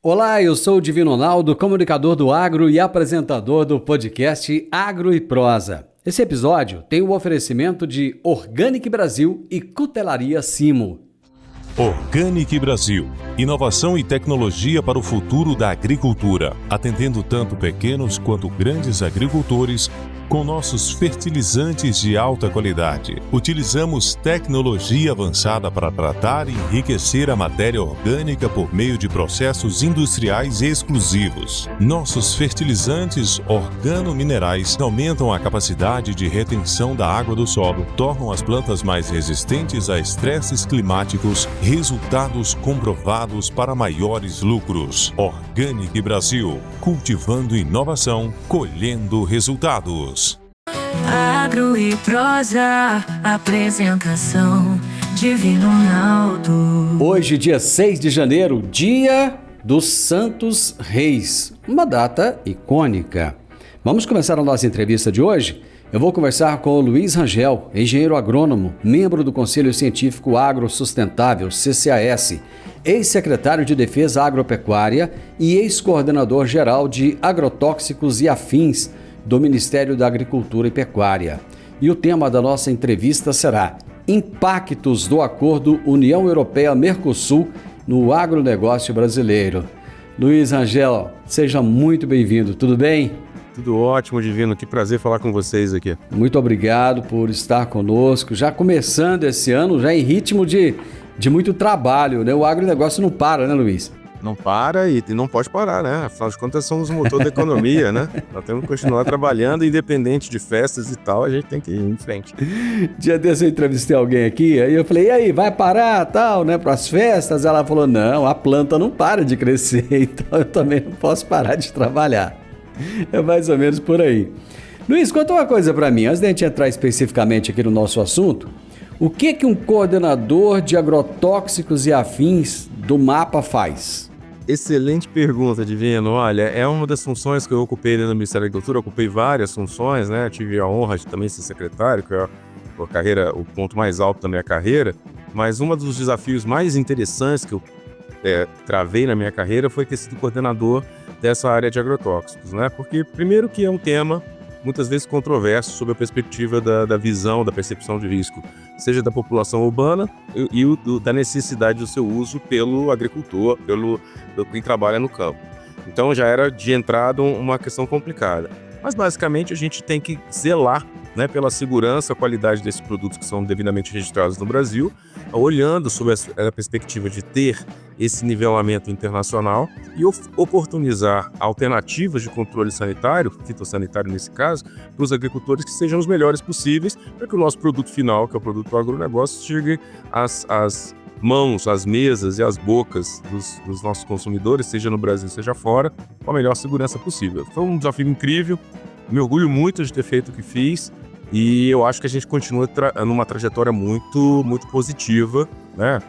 Olá, eu sou o Divino Ronaldo, comunicador do Agro e apresentador do podcast Agro e Prosa. Esse episódio tem o oferecimento de Organic Brasil e Cutelaria Simo. Organic Brasil, inovação e tecnologia para o futuro da agricultura, atendendo tanto pequenos quanto grandes agricultores com nossos fertilizantes de alta qualidade. Utilizamos tecnologia avançada para tratar e enriquecer a matéria orgânica por meio de processos industriais exclusivos. Nossos fertilizantes organominerais aumentam a capacidade de retenção da água do solo, tornam as plantas mais resistentes a estresses climáticos, resultados comprovados para maiores lucros. Organic Brasil, cultivando inovação, colhendo resultados. Agro e Prosa, apresentação Divino Ronaldo. Hoje, dia 6 de janeiro, dia dos Santos Reis, uma data icônica. Vamos começar a nossa entrevista de hoje? Eu vou conversar com o Luiz Rangel, engenheiro agrônomo, membro do Conselho Científico Agro Sustentável, CCAS, ex-secretário de Defesa Agropecuária e ex-coordenador geral de agrotóxicos e afins do Ministério da Agricultura e Pecuária. E o tema da nossa entrevista será Impactos do Acordo União Europeia-Mercosul no agronegócio brasileiro. Luiz Rangel, seja muito bem-vindo, tudo bem? Tudo ótimo, Divino. Que prazer falar com vocês aqui. Muito obrigado por estar conosco. Já começando esse ano, já em ritmo de muito trabalho, né? O agronegócio não para, né, Luiz? Não para e não pode parar, né? Afinal de contas, somos o motor da economia, né? Nós temos que continuar trabalhando, independente de festas e tal, a gente tem que ir em frente. Dia desse eu entrevistei alguém aqui, aí eu falei, e aí, vai parar, tal, né, para as festas? Ela falou, não, a planta não para de crescer, então eu também não posso parar de trabalhar. É mais ou menos por aí. Luiz, conta uma coisa para mim, antes da gente entrar especificamente aqui no nosso assunto, o que um coordenador de agrotóxicos e afins do MAPA faz? Excelente pergunta, Divino. Olha, é uma das funções que eu ocupei no Ministério da Agricultura, eu ocupei várias funções, né? Tive a honra de também ser secretário, que é o ponto mais alto da minha carreira, mas um dos desafios mais interessantes que eu travei na minha carreira foi ter sido coordenador dessa área de agrotóxicos, né? Porque, primeiro, que é um tema muitas vezes controverso sob a perspectiva da visão, da percepção de risco, seja da população urbana e da necessidade do seu uso pelo agricultor, pelo quem trabalha no campo. Então já era de entrada uma questão complicada. Mas basicamente a gente tem que zelar, né, pela segurança, a qualidade desses produtos que são devidamente registrados no Brasil, olhando sob a perspectiva de ter esse nivelamento internacional e oportunizar alternativas de controle sanitário, fitossanitário nesse caso, para os agricultores que sejam os melhores possíveis, para que o nosso produto final, que é o produto do agronegócio, chegue às mãos, às mesas e às bocas dos nossos consumidores, seja no Brasil, seja fora, com a melhor segurança possível. Foi um desafio incrível, me orgulho muito de ter feito o que fiz e eu acho que a gente continua numa trajetória muito, muito positiva, né?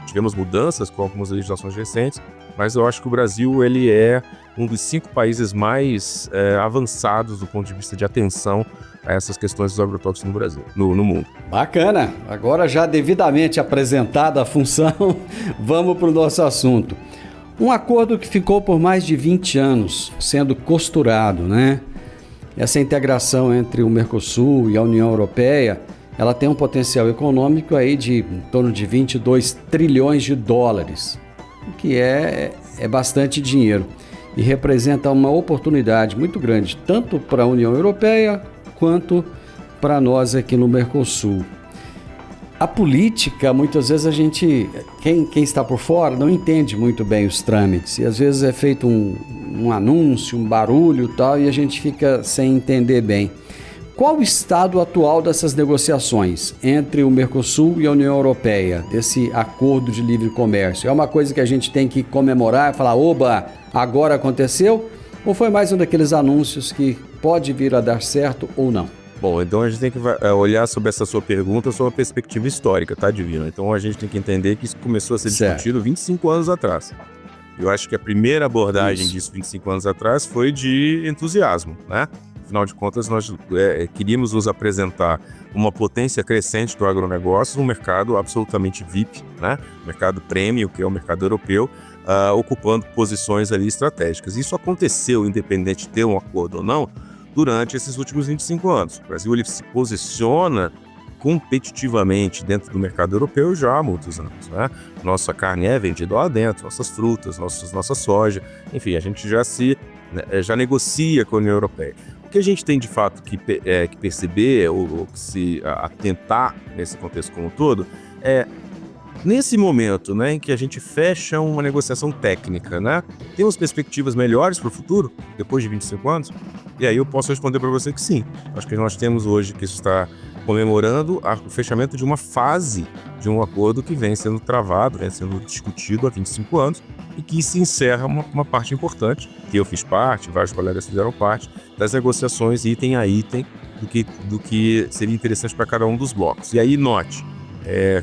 Tivemos mudanças com algumas legislações recentes, mas eu acho que o Brasil ele é um dos 5 países mais avançados do ponto de vista de atenção a essas questões dos agrotóxicos no Brasil, no mundo. Bacana! Agora já devidamente apresentada a função, vamos para o nosso assunto. Um acordo que ficou por mais de 20 anos sendo costurado, né? Essa integração entre o Mercosul e a União Europeia, ela tem um potencial econômico aí de em torno de 22 trilhões de dólares, o que é bastante dinheiro e representa uma oportunidade muito grande, tanto para a União Europeia quanto para nós aqui no Mercosul. A política, muitas vezes quem está por fora não entende muito bem os trâmites e às vezes é feito um anúncio, um barulho e tal e a gente fica sem entender bem. Qual o estado atual dessas negociações entre o Mercosul e a União Europeia, desse acordo de livre comércio? É uma coisa que a gente tem que comemorar e falar, oba, agora aconteceu? Ou foi mais um daqueles anúncios que pode vir a dar certo ou não? Bom, então a gente tem que olhar sobre essa sua pergunta sob uma perspectiva histórica, tá, Divino? Então a gente tem que entender que isso começou a ser discutido 25 anos atrás. Eu acho que a primeira abordagem disso 25 anos atrás foi de entusiasmo, né? Afinal de contas, nós queríamos nos apresentar uma potência crescente do agronegócio, um mercado absolutamente VIP, né? Mercado premium, que é o mercado europeu, ocupando posições ali estratégicas. Isso aconteceu, independente de ter um acordo ou não, durante esses últimos 25 anos. O Brasil ele se posiciona competitivamente dentro do mercado europeu já há muitos anos, né? Nossa carne é vendida lá dentro, nossas frutas, nossa soja, enfim, a gente já negocia com a União Europeia. O que a gente tem de fato que perceber ou que se atentar nesse contexto como um todo é nesse momento, né, em que a gente fecha uma negociação técnica, né? Temos perspectivas melhores para o futuro, depois de 25 anos? E aí eu posso responder para você que sim. Acho que nós temos hoje que isso está comemorando o fechamento de uma fase de um acordo que vem sendo travado, vem sendo discutido há 25 anos e que se encerra uma parte importante, que eu fiz parte, vários colegas fizeram parte, das negociações item a item do que seria interessante para cada um dos blocos. E aí note,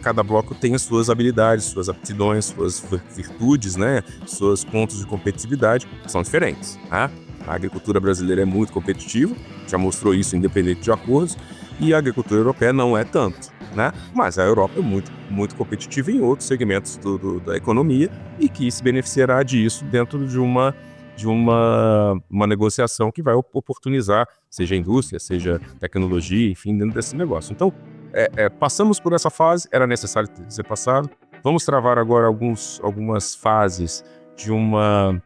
cada bloco tem as suas habilidades, suas aptidões, suas virtudes, né? Seus pontos de competitividade são diferentes. Tá? A agricultura brasileira é muito competitiva, já mostrou isso independente de acordos, e a agricultura europeia não é tanto, né? Mas a Europa é muito, muito competitiva em outros segmentos da economia e que se beneficiará disso dentro de uma negociação que vai oportunizar, seja indústria, seja tecnologia, enfim, dentro desse negócio. Então, passamos por essa fase, era necessário ser passado. Vamos travar agora algumas fases de uma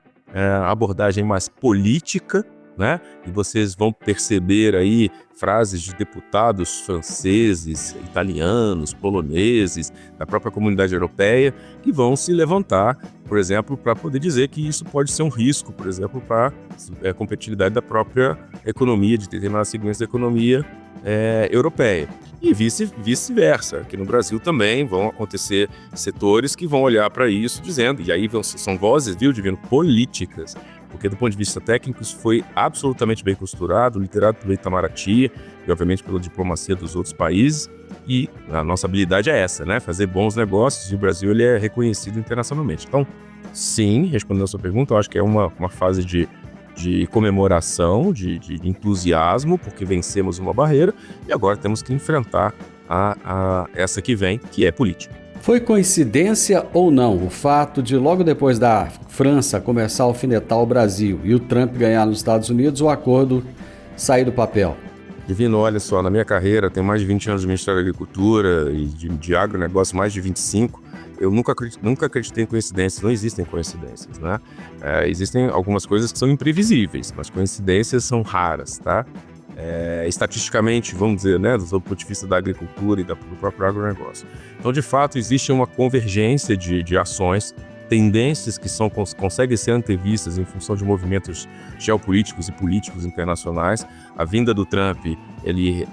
abordagem mais política, né? E vocês vão perceber aí frases de deputados franceses, italianos, poloneses, da própria comunidade europeia, que vão se levantar, por exemplo, para poder dizer que isso pode ser um risco, por exemplo, para a competitividade da própria economia, de determinados segmentos da economia europeia. E vice-versa. Aqui no Brasil também vão acontecer setores que vão olhar para isso dizendo, e aí são vozes, Divino, políticas, porque do ponto de vista técnico isso foi absolutamente bem costurado, literado pelo Itamaraty e obviamente pela diplomacia dos outros países, e a nossa habilidade é essa, né? Fazer bons negócios, e o Brasil ele é reconhecido internacionalmente. Então, sim, respondendo a sua pergunta, eu acho que é uma fase de comemoração, de entusiasmo, porque vencemos uma barreira e agora temos que enfrentar essa que vem, que é política. Foi coincidência ou não o fato de logo depois da França começar a alfinetar o Brasil e o Trump ganhar nos Estados Unidos, o acordo sair do papel? Divino, olha só, na minha carreira, tenho mais de 20 anos de Ministério da Agricultura e de agronegócio, mais de 25. Eu nunca acreditei em coincidências, não existem coincidências, né? Existem algumas coisas que são imprevisíveis, mas coincidências são raras, tá? Estatisticamente, vamos dizer, né, do ponto de vista da agricultura e do próprio agronegócio. Então, de fato, existe uma convergência de ações, tendências que conseguem ser antevistas em função de movimentos geopolíticos e políticos internacionais. A vinda do Trump, ele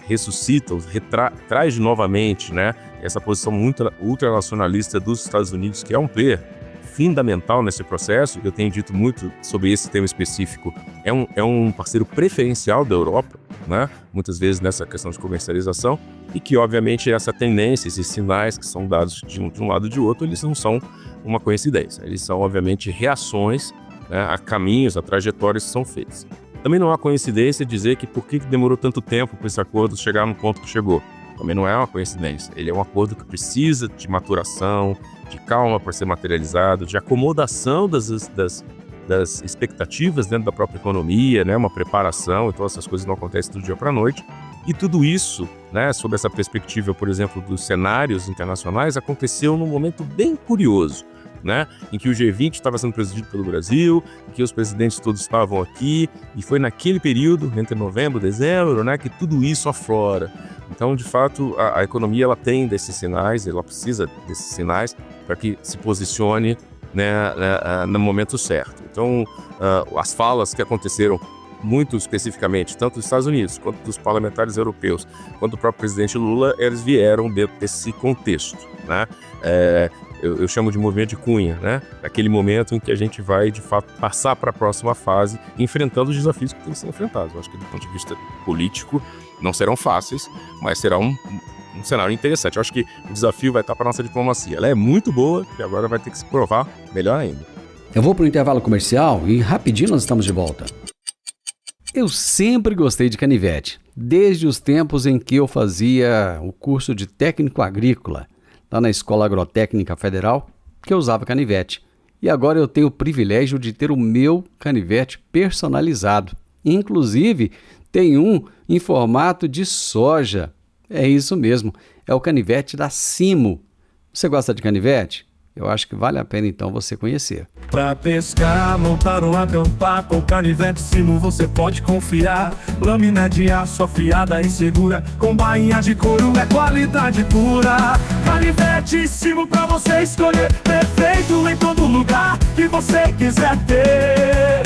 ressuscita, traz novamente, né, essa posição muito ultranacionalista dos Estados Unidos, que é um player fundamental nesse processo. Eu tenho dito muito sobre esse tema específico. É um parceiro preferencial da Europa, né, muitas vezes nessa questão de comercialização, e que, obviamente, essa tendência, esses sinais que são dados de um lado e de outro, eles não são uma coincidência. Eles são, obviamente, reações, né, a caminhos, a trajetórias que são feitas. Também não há coincidência dizer que por que demorou tanto tempo para esse acordo chegar no ponto que chegou. Também não é uma coincidência. Ele é um acordo que precisa de maturação, de calma para ser materializado, de acomodação das expectativas dentro da própria economia, né? Uma preparação, então essas coisas não acontecem do dia para a noite. E tudo isso, né, sob essa perspectiva, por exemplo, dos cenários internacionais, aconteceu num momento bem curioso, né, em que o G20 estava sendo presidido pelo Brasil, em que os presidentes todos estavam aqui, e foi naquele período, entre novembro e dezembro, né, que tudo isso aflora. Então, de fato, a economia ela tem desses sinais, ela precisa desses sinais para que se posicione, né, no momento certo. Então, as falas que aconteceram muito especificamente, tanto dos Estados Unidos, quanto dos parlamentares europeus, quanto do próprio presidente Lula, eles vieram dentro desse contexto, né? Eu chamo de movimento de cunha, né? Aquele momento em que a gente vai, de fato, passar para a próxima fase, enfrentando os desafios que têm que ser enfrentados. Eu acho que, do ponto de vista político, não serão fáceis, mas será um cenário interessante. Eu acho que o desafio vai estar para a nossa diplomacia. Ela é muito boa e agora vai ter que se provar melhor ainda. Eu vou para o intervalo comercial e rapidinho nós estamos de volta. Eu sempre gostei de canivete, desde os tempos em que eu fazia o curso de técnico agrícola, lá na Escola Agrotécnica Federal, que eu usava canivete. e agora eu tenho o privilégio de ter o meu canivete personalizado. Inclusive, tem um em formato de soja. É isso mesmo, é o canivete da Simo. Você gosta de canivete? Eu acho que vale a pena então você conhecer. Pra pescar, montar ou acampar, com canivete Simo você pode confiar. Lâmina de aço afiada e segura, com bainha de couro é qualidade pura. Canivete Simo pra você escolher, perfeito em todo lugar que você quiser ter.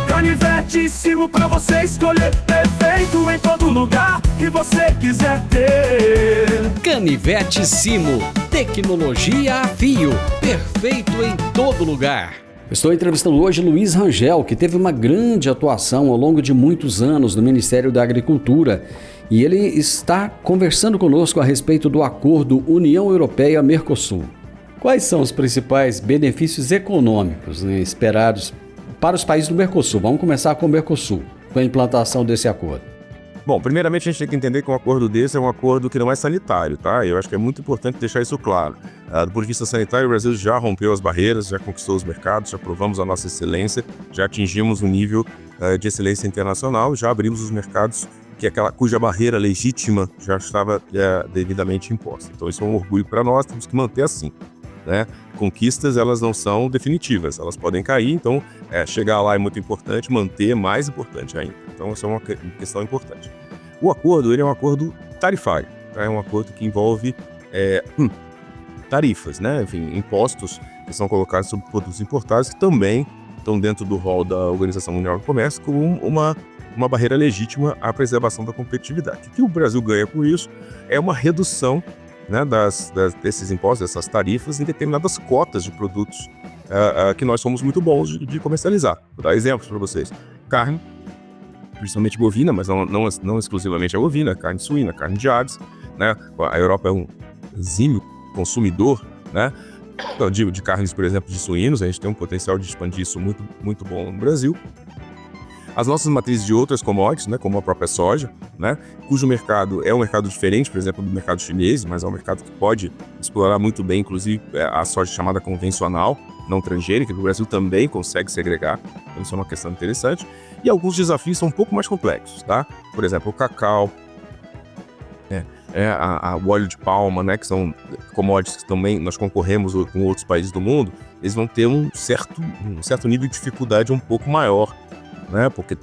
Canivete Simo pra você escolher, perfeito em todo lugar que você quiser ter. Canivete Simo, tecnologia a fio, perfeito em todo lugar. Estou entrevistando hoje Luiz Rangel, que teve uma grande atuação ao longo de muitos anos no Ministério da Agricultura, e ele está conversando conosco a respeito do acordo União Europeia-Mercosul. Quais são os principais benefícios econômicos, esperados para os países do Mercosul? Vamos começar com o Mercosul, com a implantação desse acordo. Bom, primeiramente a gente tem que entender que um acordo desse é um acordo que não é sanitário, tá? Eu acho que é muito importante deixar isso claro. Do ponto de vista sanitário, o Brasil já rompeu as barreiras, já conquistou os mercados, já provamos a nossa excelência, já atingimos um nível de excelência internacional, já abrimos os mercados cuja barreira legítima já estava devidamente imposta. Então isso é um orgulho para nós, temos que manter assim. Né? Conquistas, elas não são definitivas, elas podem cair, então chegar lá é muito importante, manter é mais importante ainda. Então essa é uma questão importante. O acordo, ele é um acordo tarifário, tá? É um acordo que envolve tarifas, né? Enfim, impostos que são colocados sobre produtos importados que também estão dentro do rol da Organização Mundial do Comércio como uma barreira legítima à preservação da competitividade. O que o Brasil ganha com isso é uma redução, né, desses impostos, dessas tarifas em determinadas cotas de produtos que nós somos muito bons de comercializar. Vou dar exemplos para vocês. Carne, principalmente bovina, mas não exclusivamente a bovina, carne suína, carne de aves, né? A Europa é um exímio consumidor, né, de carnes, por exemplo, de suínos. A gente tem um potencial de expandir isso muito, muito bom no Brasil. As nossas matrizes de outras commodities, né, como a própria soja, né, cujo mercado é um mercado diferente, por exemplo, do mercado chinês, mas é um mercado que pode explorar muito bem, inclusive, a soja chamada convencional, não transgênica, que o Brasil também consegue segregar. Então isso é uma questão interessante. E alguns desafios são um pouco mais complexos, tá? Por exemplo, o cacau, o óleo de palma, né, que são commodities que também nós concorremos com outros países do mundo, eles vão ter um certo nível de dificuldade um pouco maior, né, porque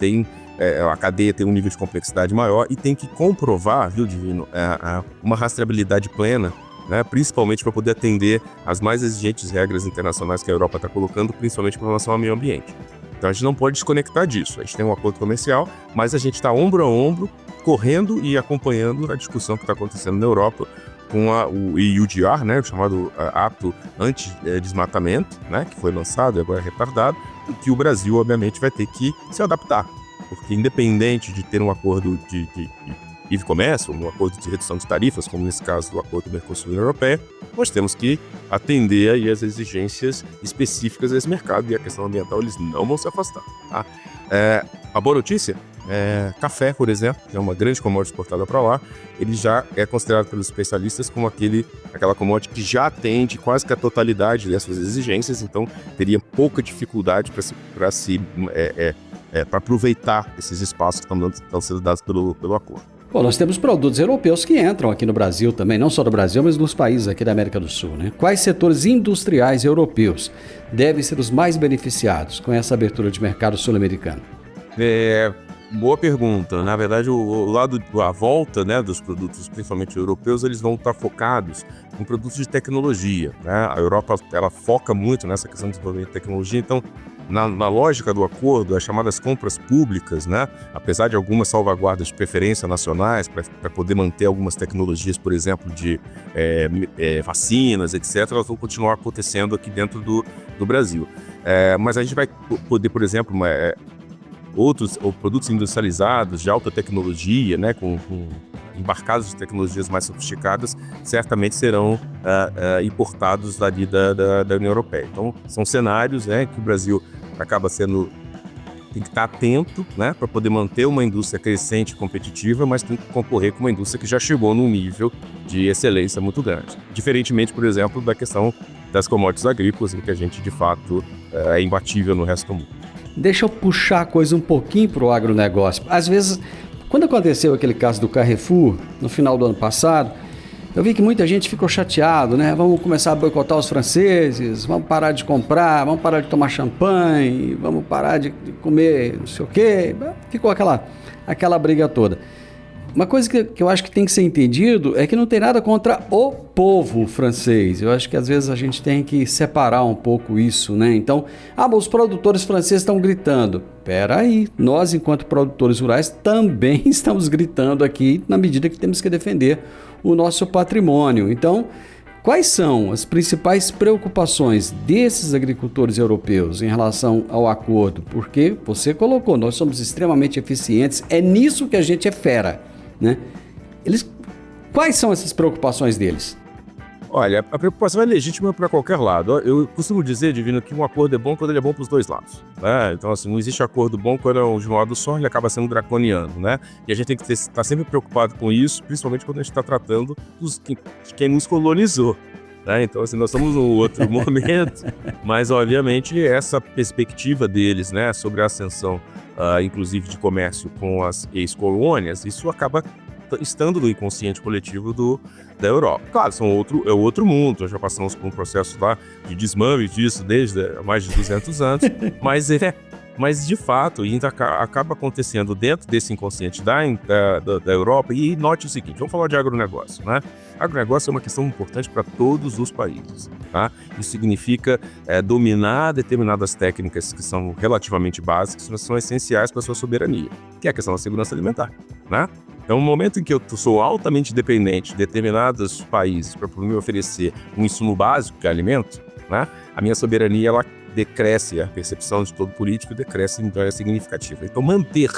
a cadeia tem um nível de complexidade maior e tem que comprovar, viu, Divino, uma rastreabilidade plena, né, principalmente para poder atender às mais exigentes regras internacionais que a Europa está colocando, principalmente com relação ao meio ambiente. Então a gente não pode desconectar disso. A gente tem um acordo comercial, mas a gente está ombro a ombro, correndo e acompanhando a discussão que está acontecendo na Europa com o EUDR, né, o chamado Ato Anti-Desmatamento, né, que foi lançado e agora é retardado, e que o Brasil, obviamente, vai ter que se adaptar, porque independente de ter um acordo de livre comércio, um acordo de redução de tarifas, como nesse caso do acordo do Mercosul e União Europeia, nós temos que atender aí as exigências específicas desse mercado, e a questão ambiental eles não vão se afastar. Tá? A boa notícia café, por exemplo, que é uma grande commodity exportada para lá, ele já é considerado pelos especialistas como aquela commodity que já atende quase que a totalidade dessas exigências, então teria pouca dificuldade para aproveitar esses espaços que estão sendo dados pelo acordo. Bom, nós temos produtos europeus que entram aqui no Brasil também, não só do Brasil, mas nos países aqui da América do Sul, né? Quais setores industriais europeus devem ser os mais beneficiados com essa abertura de mercado sul-americano? Boa pergunta. Na verdade, a volta, né, dos produtos, principalmente europeus, eles vão estar focados em produtos de tecnologia, né? A Europa, ela foca muito nessa questão de desenvolvimento de tecnologia, então, na lógica do acordo, as chamadas compras públicas, né, apesar de algumas salvaguardas de preferência nacionais, para poder manter algumas tecnologias, por exemplo, de vacinas, etc., elas vão continuar acontecendo aqui dentro do Brasil. Mas a gente vai poder, por exemplo, outros produtos industrializados de alta tecnologia, né, com embarcados de tecnologias mais sofisticadas, certamente serão importados dali da União Europeia. Então, são cenários, né, que o Brasil tem que estar atento, né, para poder manter uma indústria crescente e competitiva, mas tem que concorrer com uma indústria que já chegou num nível de excelência muito grande. Diferentemente, por exemplo, da questão das commodities agrícolas, em que a gente, de fato, é imbatível no resto do mundo. Deixa eu puxar a coisa um pouquinho para o agronegócio. Às vezes, quando aconteceu aquele caso do Carrefour, no final do ano passado, eu vi que muita gente ficou chateado, né? Vamos começar a boicotar os franceses, vamos parar de comprar, vamos parar de tomar champanhe, vamos parar de comer não sei o quê. Ficou aquela briga toda. Uma coisa que eu acho que tem que ser entendido é que não tem nada contra o povo francês. Eu acho que às vezes a gente tem que separar um pouco isso, né? Então, mas os produtores franceses estão gritando. Pera aí, nós enquanto produtores rurais também estamos gritando aqui na medida que temos que defender o nosso patrimônio. Então, quais são as principais preocupações desses agricultores europeus em relação ao acordo? Porque você colocou, nós somos extremamente eficientes, é nisso que a gente é fera, né? Quais são essas preocupações deles? Olha, a preocupação é legítima para qualquer lado. Eu costumo dizer, Divino, que um acordo é bom quando ele é bom para os dois lados, né? Então, assim, não existe acordo bom quando é de um lado só, ele acaba sendo draconiano, né? E a gente tem que estar sempre preocupado com isso, principalmente quando a gente está tratando de quem nos colonizou, né? Então, assim, nós estamos num outro momento, mas, obviamente, essa perspectiva deles, né, sobre a ascensão, inclusive, de comércio com as ex-colônias, isso acaba estando no inconsciente coletivo da Europa. Claro, é outro mundo, nós já passamos por um processo lá de desmame disso desde há mais de 200 anos, mas de fato ainda acaba acontecendo dentro desse inconsciente da Europa. E note o seguinte, vamos falar de agronegócio, né? Agronegócio é uma questão importante para todos os países, tá? Isso significa dominar determinadas técnicas que são relativamente básicas, mas são essenciais para a sua soberania, que é a questão da segurança alimentar, né? Então, no momento em que eu sou altamente dependente de determinados países para me oferecer um insumo básico, que é alimento, né, a minha soberania ela decresce, a percepção de todo político decresce, então é significativa. Então, manter,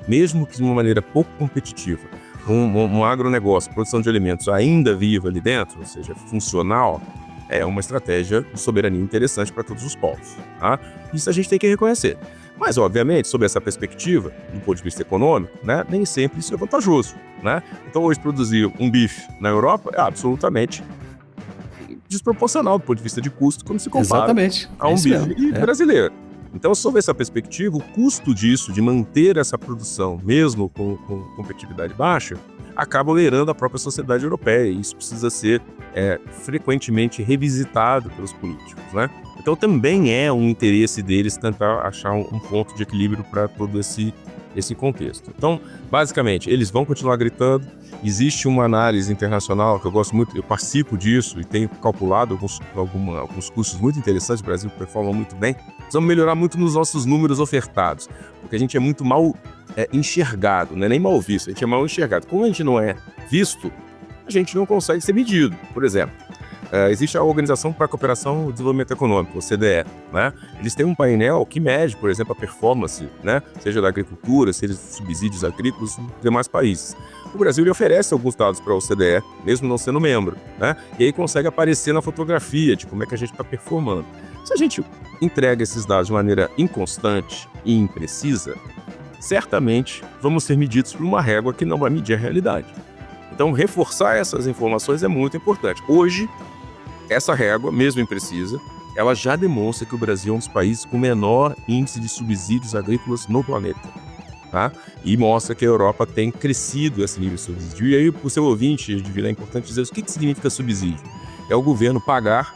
mesmo que de uma maneira pouco competitiva, um agronegócio, produção de alimentos ainda viva ali dentro, ou seja, funcional, é uma estratégia de soberania interessante para todos os povos, tá? Isso a gente tem que reconhecer. Mas, obviamente, sob essa perspectiva, do ponto de vista econômico, né, nem sempre isso é vantajoso, né? Então, hoje, produzir um bife na Europa é absolutamente desproporcional do ponto de vista de custo quando se compara a um bife brasileiro. Então, sob essa perspectiva, o custo disso, de manter essa produção, mesmo com competitividade baixa, acaba onerando a própria sociedade europeia. E isso precisa ser frequentemente revisitado pelos políticos, né? Então, também é um interesse deles tentar achar um ponto de equilíbrio para todo esse contexto. Então, basicamente, eles vão continuar gritando. Existe uma análise internacional que eu gosto muito, eu participo disso e tenho calculado alguns custos muito interessantes. O Brasil performa muito bem. Precisamos melhorar muito nos nossos números ofertados, porque a gente é muito mal enxergado, não é nem mal visto, a gente é mal enxergado. Como a gente não é visto, a gente não consegue ser medido. Por exemplo, existe a Organização para a Cooperação e Desenvolvimento Econômico, OCDE, né? Eles têm um painel que mede, por exemplo, a performance, né? Seja da agricultura, seja de subsídios agrícolas nos demais países. O Brasil ele oferece alguns dados para a OCDE, mesmo não sendo membro, né? E aí consegue aparecer na fotografia de como é que a gente está performando. Se a gente entrega esses dados de maneira inconstante e imprecisa, certamente vamos ser medidos por uma régua que não vai medir a realidade. Então, reforçar essas informações é muito importante. Hoje, essa régua, mesmo imprecisa, ela já demonstra que o Brasil é um dos países com menor índice de subsídios agrícolas no planeta, tá? E mostra que a Europa tem crescido esse nível de subsídio. E aí, para o seu ouvinte, é importante dizer o que significa subsídio. É o governo pagar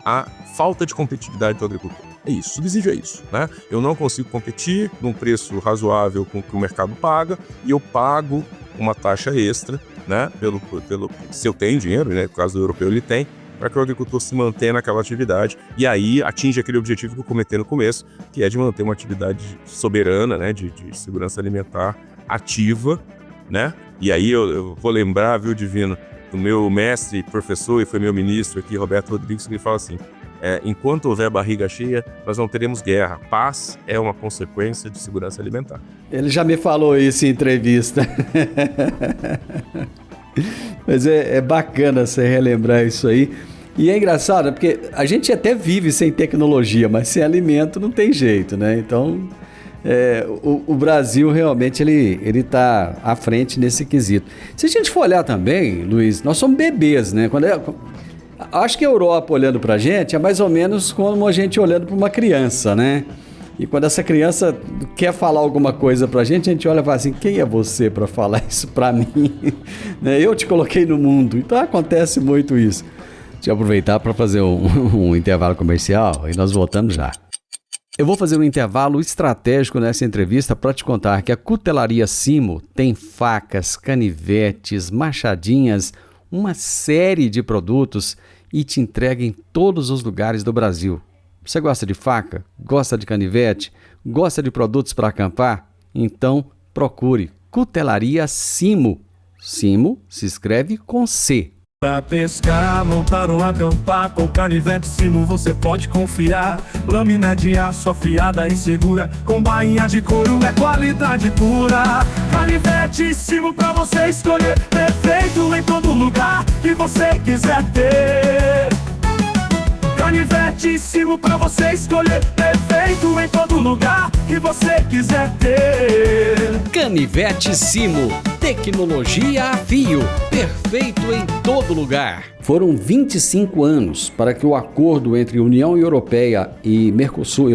a falta de competitividade do agricultor. É isso, subsídio é isso, né? Eu não consigo competir num preço razoável com o que o mercado paga e eu pago uma taxa extra, né? Se eu tenho dinheiro, né? No caso do europeu ele tem, para que o agricultor se mantenha naquela atividade e aí atinja aquele objetivo que eu comentei no começo, que é de manter uma atividade soberana, né? De segurança alimentar ativa, né? E aí eu vou lembrar, viu, Divino, do meu mestre, professor e foi meu ministro aqui, Roberto Rodrigues, que ele fala assim: enquanto houver barriga cheia, nós não teremos guerra. Paz é uma consequência de segurança alimentar. Ele já me falou isso em entrevista. Mas é bacana você relembrar isso aí. E é engraçado, porque a gente até vive sem tecnologia, mas sem alimento não tem jeito, né? Então, o Brasil realmente ele está à frente nesse quesito. Se a gente for olhar também, Luiz, nós somos bebês, né? Acho que a Europa olhando pra gente é mais ou menos como a gente olhando para uma criança, né? E quando essa criança quer falar alguma coisa pra gente olha e fala assim, quem é você para falar isso pra mim? Eu te coloquei no mundo. Então acontece muito isso. Deixa eu aproveitar para fazer um intervalo comercial e nós voltamos já. Eu vou fazer um intervalo estratégico nessa entrevista para te contar que a Cutelaria Simo tem facas, canivetes, machadinhas, uma série de produtos e te entrega em todos os lugares do Brasil. Você gosta de faca? Gosta de canivete? Gosta de produtos para acampar? Então procure Cutelaria Simo. Simo se escreve com C. Pra pescar, montar ou acampar, com canivete Simo você pode confiar. Lâmina de aço afiada e segura, com bainha de couro é qualidade pura. Canivete Simo pra você escolher, perfeito em todo lugar que você quiser ter. Canivete Simo pra você escolher, perfeito em todo lugar que você quiser ter. Canivete Simo, tecnologia a fio, perfeito em todo lugar. Foram 25 anos para que o acordo entre União Europeia e Mercosul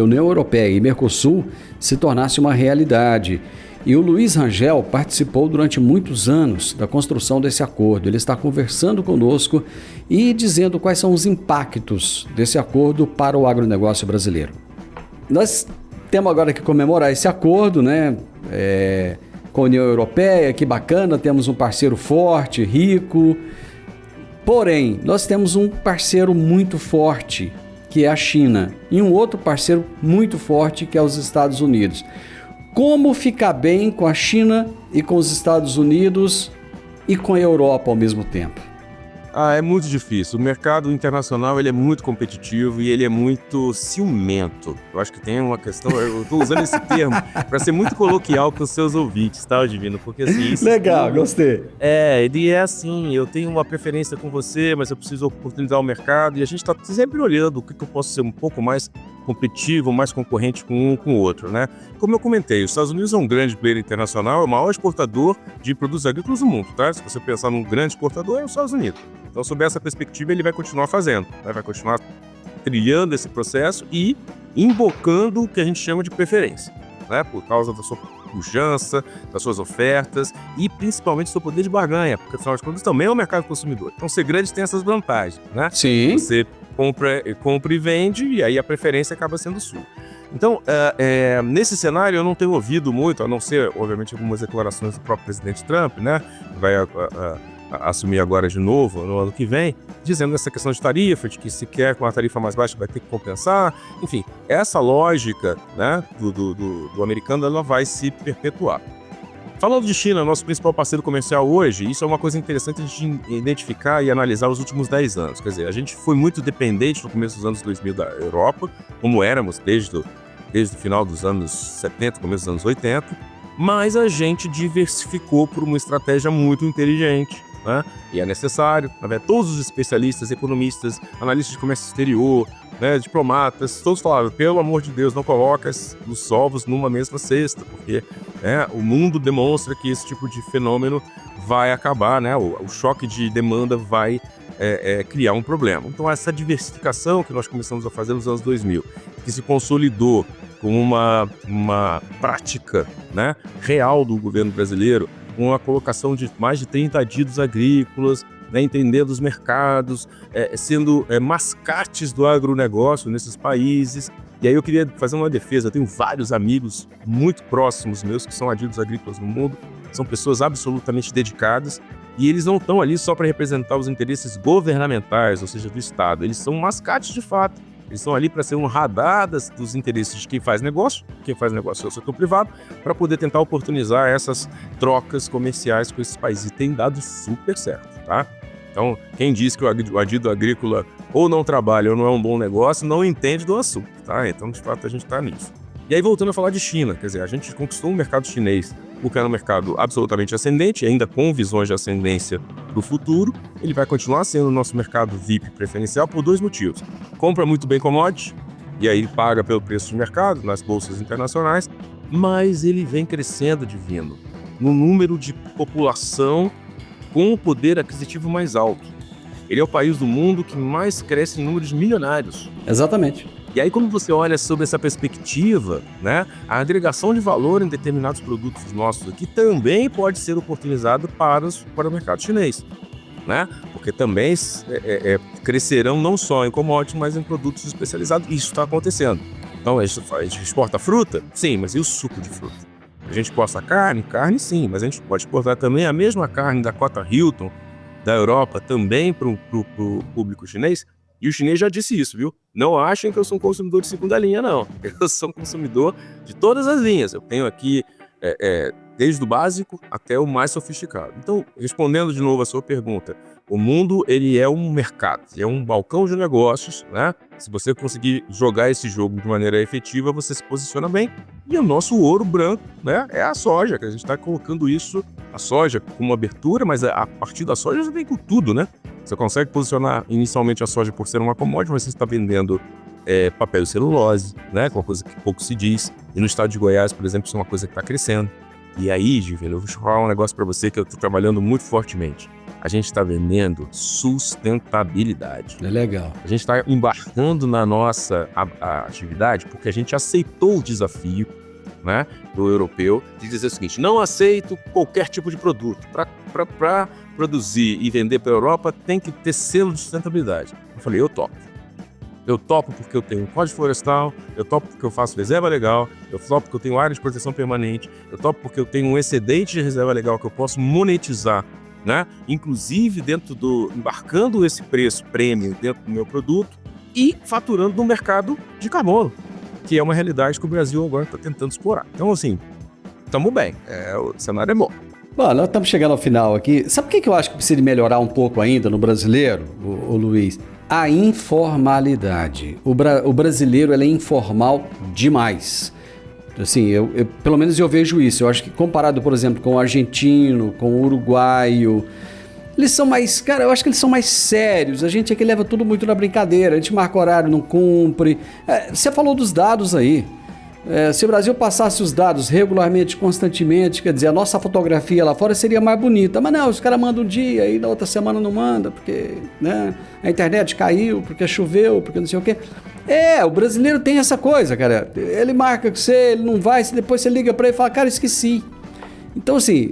se tornasse uma realidade. E o Luiz Rangel participou durante muitos anos da construção desse acordo. Ele está conversando conosco e dizendo quais são os impactos desse acordo para o agronegócio brasileiro. Nós temos agora que comemorar esse acordo, né? Com a União Europeia, que bacana, temos um parceiro forte, rico. Porém, nós temos um parceiro muito forte, que é a China, e um outro parceiro muito forte, que é os Estados Unidos. Como ficar bem com a China e com os Estados Unidos e com a Europa ao mesmo tempo? É muito difícil. O mercado internacional ele é muito competitivo e ele é muito ciumento. Eu acho que tem uma questão, eu estou usando esse termo para ser muito coloquial com os seus ouvintes, tá, Divino? Porque assim... Legal, gostei. Ele é assim, eu tenho uma preferência com você, mas eu preciso oportunizar o mercado e a gente está sempre olhando o que eu posso ser um pouco mais competitivo, mais concorrente com um com o outro, né? Como eu comentei, os Estados Unidos é um grande player internacional, é o maior exportador de produtos agrícolas do mundo, tá? Se você pensar num grande exportador, é os Estados Unidos. Então, sob essa perspectiva, ele vai continuar fazendo, né? Vai continuar trilhando esse processo e invocando o que a gente chama de preferência, né? Por causa da sua pujança, das suas ofertas e principalmente do seu poder de barganha, porque afinal de contas também é um mercado consumidor. Então, ser grande tem essas vantagens, né? Sim. Você compra e vende e aí a preferência acaba sendo sua. Então, nesse cenário eu não tenho ouvido muito, a não ser, obviamente, algumas declarações do próprio presidente Trump, né? Vai assumir agora de novo no ano que vem, dizendo essa questão de tarifa, de que se quer com a tarifa mais baixa vai ter que compensar. Enfim, essa lógica, né, do americano ela vai se perpetuar. Falando de China, nosso principal parceiro comercial hoje, isso é uma coisa interessante a gente identificar e analisar os últimos 10 anos. Quer dizer, a gente foi muito dependente no começo dos anos 2000 da Europa, como éramos desde o final dos anos 70, começo dos anos 80, mas a gente diversificou por uma estratégia muito inteligente, né? E é necessário, né? Todos os especialistas, economistas, analistas de comércio exterior, né, diplomatas, todos falaram, pelo amor de Deus, não coloca os ovos numa mesma cesta, porque o mundo demonstra que esse tipo de fenômeno vai acabar, né, o choque de demanda vai criar um problema. Então essa diversificação que nós começamos a fazer nos anos 2000, que se consolidou como uma prática, né, real do governo brasileiro, com a colocação de mais de 30 adidos agrícolas, né, entendendo os mercados, sendo mascates do agronegócio nesses países. E aí eu queria fazer uma defesa, eu tenho vários amigos muito próximos meus que são adidos agrícolas no mundo, são pessoas absolutamente dedicadas e eles não estão ali só para representar os interesses governamentais, ou seja, do Estado, eles são mascates de fato. Eles estão ali para ser um radar dos interesses de quem faz negócio é o setor privado, para poder tentar oportunizar essas trocas comerciais com esses países. E tem dado super certo, tá? Então, quem diz que o adido agrícola ou não trabalha ou não é um bom negócio, não entende do assunto, tá? Então, de fato, a gente está nisso. E aí, voltando a falar de China, quer dizer, a gente conquistou um mercado chinês, porque era um mercado absolutamente ascendente, ainda com visões de ascendência para o futuro. Ele vai continuar sendo o nosso mercado VIP preferencial por 2 motivos. Compra muito bem commodity, e aí paga pelo preço de mercado nas bolsas internacionais, mas ele vem crescendo, Divino, no número de população com o poder aquisitivo mais alto. Ele é o país do mundo que mais cresce em números milionários. Exatamente. E aí, quando você olha sobre essa perspectiva, né, a agregação de valor em determinados produtos nossos aqui também pode ser oportunizado para o mercado chinês, né? Porque também crescerão não só em commodities, mas em produtos especializados. Isso está acontecendo. Então, a gente exporta fruta? Sim, mas e o suco de fruta? A gente exporta carne? Carne sim, mas a gente pode exportar também a mesma carne da Cota Hilton, da Europa, também para o público chinês. E o chinês já disse isso, viu? Não achem que eu sou um consumidor de segunda linha, não. Eu sou um consumidor de todas as linhas. Eu tenho aqui desde o básico até o mais sofisticado. Então, respondendo de novo a sua pergunta, o mundo ele é um mercado, é um balcão de negócios, né? Se você conseguir jogar esse jogo de maneira efetiva, você se posiciona bem. E o nosso ouro branco, né, é a soja, que a gente está colocando isso, a soja como abertura, mas a partir da soja já vem com tudo, né? Você consegue posicionar inicialmente a soja por ser uma commodity, mas você está vendendo papel e celulose, né? Com uma coisa que pouco se diz. E no estado de Goiás, por exemplo, isso é uma coisa que está crescendo. E aí, Divino, eu vou falar um negócio para você que eu estou trabalhando muito fortemente. A gente está vendendo sustentabilidade. É legal. A gente está embarcando na nossa atividade porque a gente aceitou o desafio, né, do europeu de dizer o seguinte: não aceito qualquer tipo de produto. Para produzir e vender para a Europa tem que ter selo de sustentabilidade. Eu falei, eu topo. Eu topo porque eu tenho código florestal, eu topo porque eu faço reserva legal, eu topo porque eu tenho área de proteção permanente, eu topo porque eu tenho um excedente de reserva legal que eu posso monetizar, né? Inclusive embarcando esse preço prêmio dentro do meu produto e faturando no mercado de carbono, que é uma realidade que o Brasil agora está tentando explorar. Então, assim, estamos bem, o cenário é bom. Bom, nós estamos chegando ao final aqui. Sabe o que eu acho que precisa melhorar um pouco ainda no brasileiro, o Luiz? A informalidade. O brasileiro ele é informal demais. Assim, pelo menos eu vejo isso. Eu acho que comparado, por exemplo, com o argentino, com o uruguaio, eles são mais... Cara, eu acho que eles são mais sérios. A gente aqui leva tudo muito na brincadeira. A gente marca horário, não cumpre. Você falou dos dados aí. Se o Brasil passasse os dados regularmente, constantemente, quer dizer, a nossa fotografia lá fora seria mais bonita. Mas não, os caras mandam um dia e na outra semana não manda, porque, né, a internet caiu, porque choveu, porque não sei o quê. O brasileiro tem essa coisa, cara. Ele marca com você, ele não vai, depois você liga para ele e fala, cara, esqueci. Então, assim,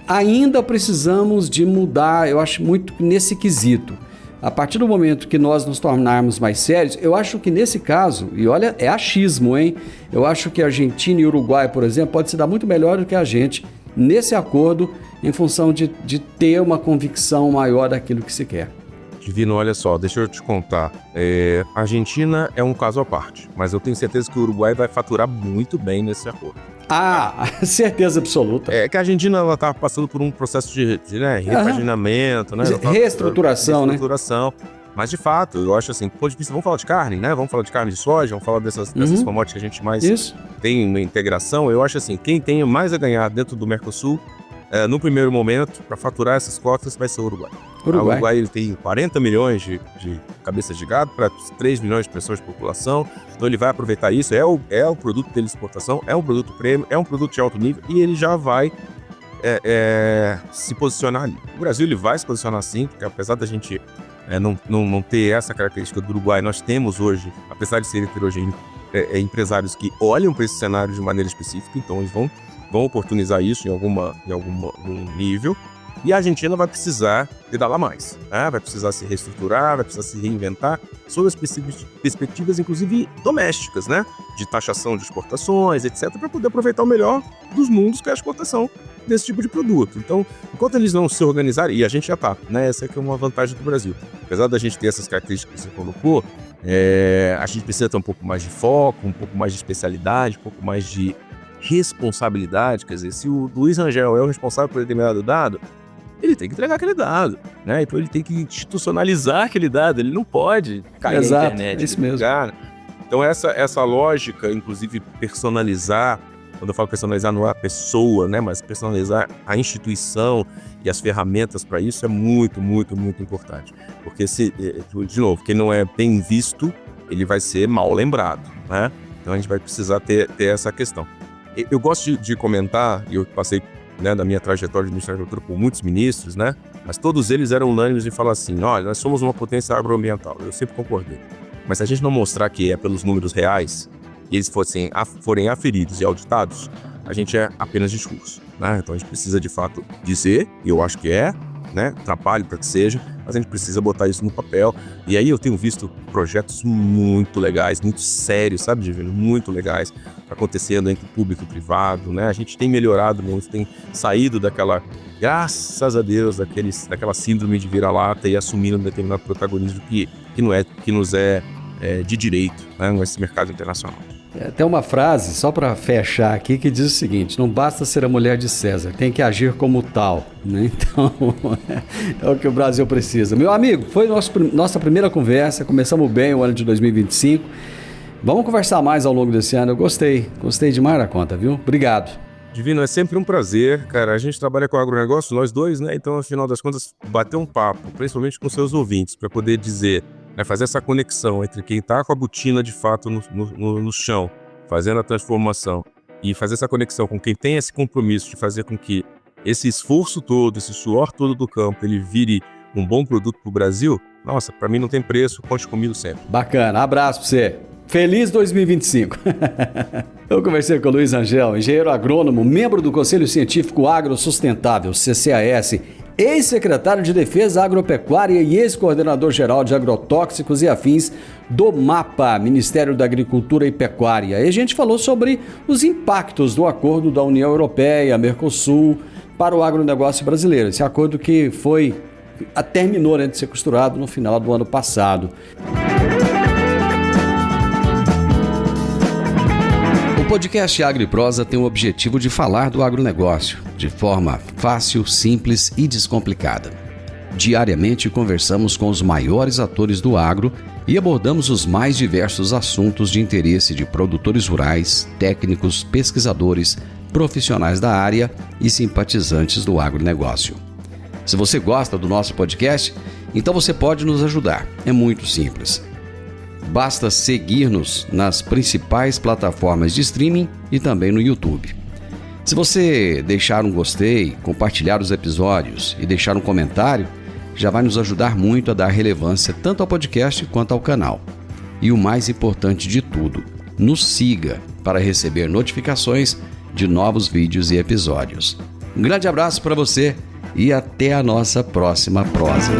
ainda precisamos de mudar, eu acho, muito nesse quesito. A partir do momento que nós nos tornarmos mais sérios, eu acho que nesse caso, e olha, é achismo, hein? Eu acho que a Argentina e Uruguai, por exemplo, pode se dar muito melhor do que a gente nesse acordo em função de ter uma convicção maior daquilo que se quer. Divino, olha só, deixa eu te contar. A Argentina é um caso à parte, mas eu tenho certeza que o Uruguai vai faturar muito bem nesse acordo. Certeza absoluta. Que a Argentina ela tá passando por um processo de repaginamento, né? Reestruturação, né? Mas, de fato, eu acho assim, vamos falar de carne, né? Vamos falar de carne de soja, vamos falar dessas commodities que a gente mais tem uma integração. Eu acho assim, quem tem mais a ganhar dentro do Mercosul, no primeiro momento, para faturar essas cotas, vai ser o Uruguai. O Uruguai ele tem 40 milhões de cabeças de gado para 3 milhões de pessoas de população. Então ele vai aproveitar isso, é o produto dele de exportação, é um produto prêmio, é um produto de alto nível e ele já vai se posicionar ali. O Brasil ele vai se posicionar sim, porque apesar da gente não ter essa característica do Uruguai, nós temos hoje, apesar de ser heterogêneo, empresários que olham para esse cenário de maneira específica, então eles vão oportunizar isso em algum nível. E a Argentina vai precisar pedalar mais, né? Vai precisar se reestruturar, vai precisar se reinventar sob as perspectivas, inclusive domésticas, né? De taxação de exportações, etc., para poder aproveitar o melhor dos mundos, que é a exportação desse tipo de produto. Então, enquanto eles não se organizarem, e a gente já está, né? Essa aqui é uma vantagem do Brasil. Apesar da gente ter essas características que você colocou, a gente precisa ter um pouco mais de foco, um pouco mais de especialidade, um pouco mais de responsabilidade. Quer dizer, se o Luiz Rangel é o responsável por determinado dado, ele tem que entregar aquele dado, né? Então ele tem que institucionalizar aquele dado, ele não pode cair na internet. Isso mesmo. Então essa lógica, inclusive personalizar, quando eu falo personalizar não é a pessoa, né? Mas personalizar a instituição e as ferramentas para isso é muito, muito, muito importante. Porque de novo, quem não é bem visto, ele vai ser mal lembrado, né? Então a gente vai precisar ter essa questão. Eu gosto de comentar, e eu passei né, da minha trajetória de Ministério da Agricultura com muitos ministros, né? Mas todos eles eram unânimes em falar assim, olha, nós somos uma potência agroambiental. Eu sempre concordei. Mas se a gente não mostrar que é pelos números reais, e eles forem aferidos e auditados, a gente é apenas discurso, né? Então a gente precisa de fato dizer, e eu acho que né? Trabalho para que seja, mas a gente precisa botar isso no papel. E aí eu tenho visto projetos muito legais, muito sérios, sabe, Divino? Muito legais acontecendo entre público e privado, né? A gente tem melhorado muito, tem saído daquela, graças a Deus, daquela síndrome de vira-lata e assumindo um determinado protagonismo que nos é de direito, né? Nesse mercado internacional. Tem uma frase, só para fechar aqui, que diz o seguinte: não basta ser a mulher de César, tem que agir como tal, né? Então, é o que o Brasil precisa. Meu amigo, foi nossa primeira conversa, começamos bem o ano de 2025. Vamos conversar mais ao longo desse ano, eu gostei demais da conta, viu? Obrigado. Divino, é sempre um prazer, cara. A gente trabalha com agronegócio, nós dois, né? Então, afinal das contas, bater um papo, principalmente com seus ouvintes, para poder dizer, né, fazer essa conexão entre quem está com a botina de fato no chão, fazendo a transformação, e fazer essa conexão com quem tem esse compromisso de fazer com que esse esforço todo, esse suor todo do campo, ele vire um bom produto para o Brasil. Nossa, para mim não tem preço, conte comigo sempre. Bacana, abraço para você. Feliz 2025. Eu conversei com o Luiz Angel, engenheiro agrônomo, membro do Conselho Científico Agrosustentável, CCAS, ex-secretário de Defesa Agropecuária e ex-coordenador-geral de agrotóxicos e afins do MAPA, Ministério da Agricultura e Pecuária. E a gente falou sobre os impactos do acordo da União Europeia, Mercosul, para o agronegócio brasileiro. Esse acordo que terminou, né, de ser costurado no final do ano passado. O podcast Agro e Prosa tem o objetivo de falar do agronegócio de forma fácil, simples e descomplicada. Diariamente conversamos com os maiores atores do agro e abordamos os mais diversos assuntos de interesse de produtores rurais, técnicos, pesquisadores, profissionais da área e simpatizantes do agronegócio. Se você gosta do nosso podcast, então você pode nos ajudar. É muito simples. Basta seguir-nos nas principais plataformas de streaming e também no YouTube. Se você deixar um gostei, compartilhar os episódios e deixar um comentário, já vai nos ajudar muito a dar relevância tanto ao podcast quanto ao canal. E o mais importante de tudo, nos siga para receber notificações de novos vídeos e episódios. Um grande abraço para você e até a nossa próxima prosa.